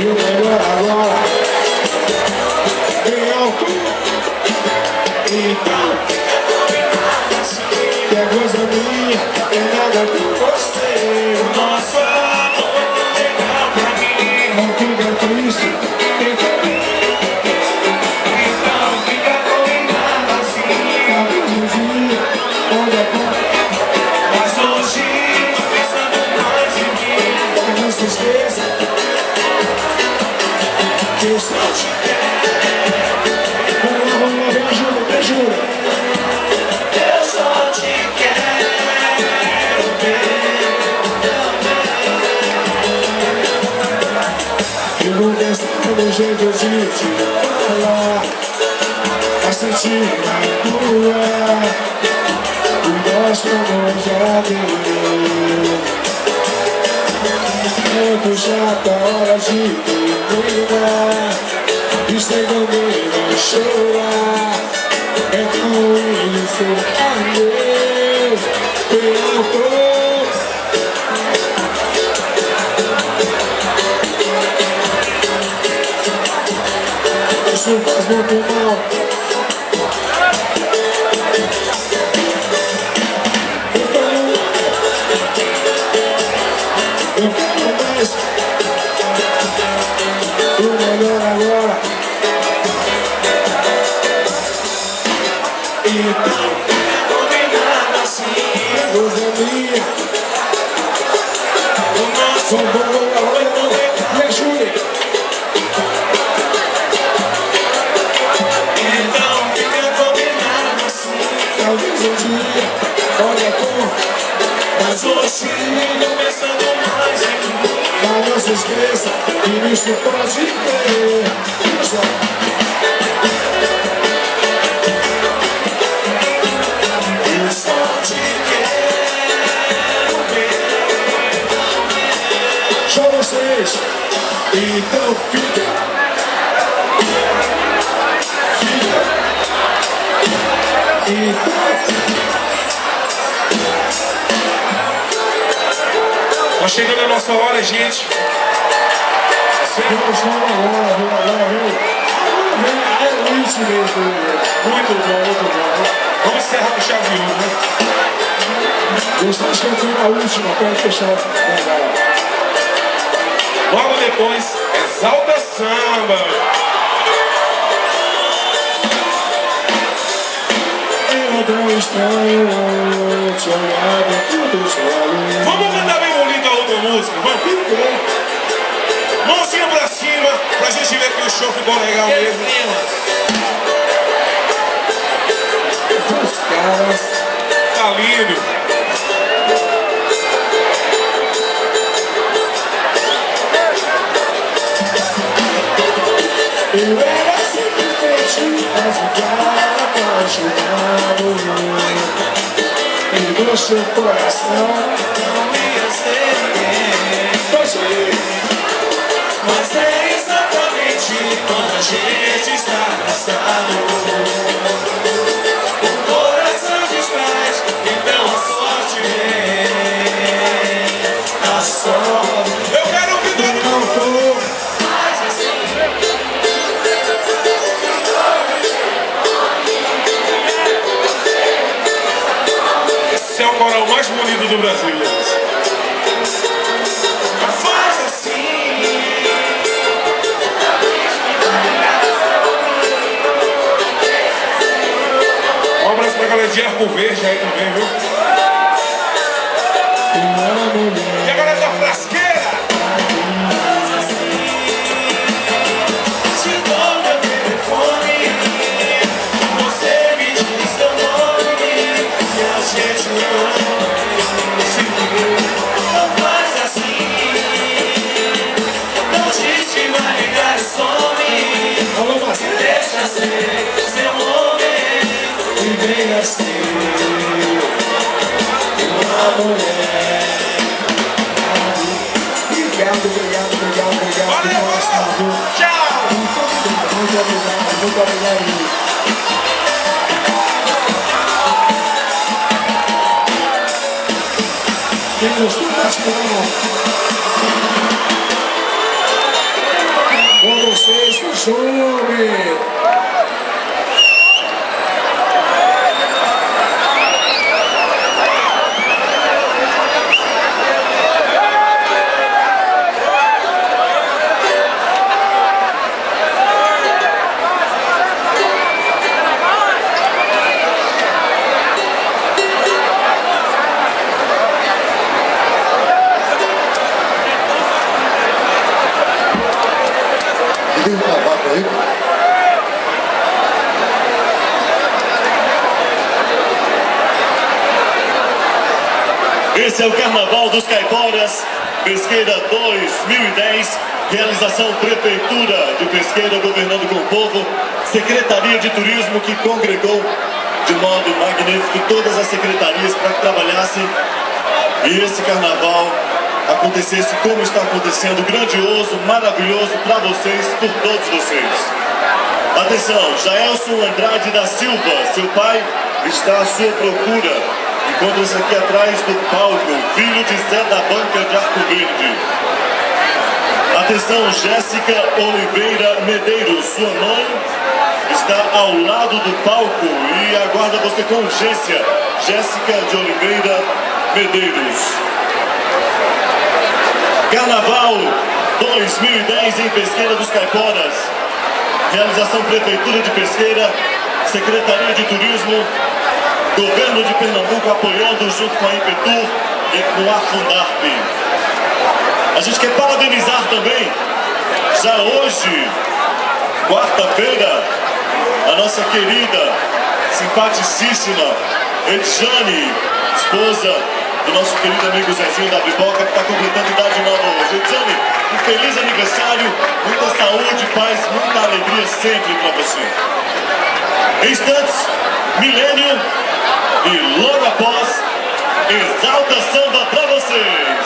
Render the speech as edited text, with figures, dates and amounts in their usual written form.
E o melhor agora, bem alto. Então, que é coisa minha, é nada que você. Nosso amor legal pra mim. Não fica triste, fica bem. Então fica combinado assim. Talvez um dia, olha pra Mas hoje tô pensando mais em mim. não se esqueça que eu só te quero. Vamos lá, me ajuda, me ajuda. Eu só te quero ver. Eu vou pensar no jeito de te falar, a sentir na tua. O nosso amor já deu. Muito chata, hora de terminar. Estendendo e não chorar. É tão ruim ser adeus. Pronto. Isso faz muito mal. Eu quero mais. O melhor agora. Então, Combinado assim. coisa minha. O nosso Me ajude. então fica combinado assim. Talvez um dia, olha como. Mas hoje tô pensando mais em mim. Mas não se esqueça que nisso pode ter. Eu só te quero ver. Só vocês. Então fica. Fica. Então. Tá chegando a nossa hora, gente. Vamos lá agora, vem. É isso mesmo. Muito bom, muito bom. Vamos encerrar com chave de ouro, né? Eu estou cantando a última, para fechar. Legal. Logo depois, Exalta Samba. É tão estranho te olhar dentro dos olhos. Vamos cantar bem bonito a outra música, vamos? Mãozinha pra cima, pra gente ver que o show ficou legal mesmo. Os caras. Tá lindo. Eu era simplesmente mais um cara apaixonado. E no seu coração Não ia ser ninguém. vai sair. Mas é exatamente quando a gente está gastado. O coração distrai, então a sorte vem. A sorte. Eu quero ouvir todo mundo. Não tô. Faz assim. Esse é o coral mais bonito do Brasil, gente. Faz assim. Um abraço pra galera de Arco Verde aí também, viu? Uma mulher. E a galera da Frasqueira? Te dou meu telefone. Você me diz seu nome. E a gente não faz assim. Não diz que vai ligar e some. Alô, Marcelo. Deixa ser seu momento. E vem assim. Uma mulher. Obrigado. Valeu, valeu. Tchau. Muito obrigado. Quem gostou, bate palma. vocês, Fuxume. Tem um cavaco aí? Esse é o Carnaval dos Caiporas, Pesqueira 2010, realização Prefeitura de Pesqueira, governando com o povo, Secretaria de Turismo que congregou de modo magnífico todas as secretarias para que trabalhassem e esse Carnaval acontecesse como está acontecendo, grandioso, maravilhoso para vocês, por todos vocês. Atenção, Jaelson Andrade da Silva, seu pai está à sua procura. Encontra-se aqui atrás do palco, filho de Zé da Banca de Arco Verde. Atenção, Jéssica Oliveira Medeiros, sua mãe está ao lado do palco e aguarda você com urgência. Jéssica de Oliveira Medeiros. Carnaval 2010 em Pesqueira dos Caiporas. Realização Prefeitura de Pesqueira, Secretaria de Turismo, Governo de Pernambuco apoiando junto com a Impetur e com a Fundarp. A gente quer parabenizar também, já hoje, quarta-feira, a nossa querida, simpaticíssima Edjane, esposa do nosso querido amigo Zezinho da Biboca, que está completando idade nova hoje. Edjane, um feliz aniversário, muita saúde, paz, muita alegria sempre para você. Em instantes, Milênio e logo após, Exalta Samba para você.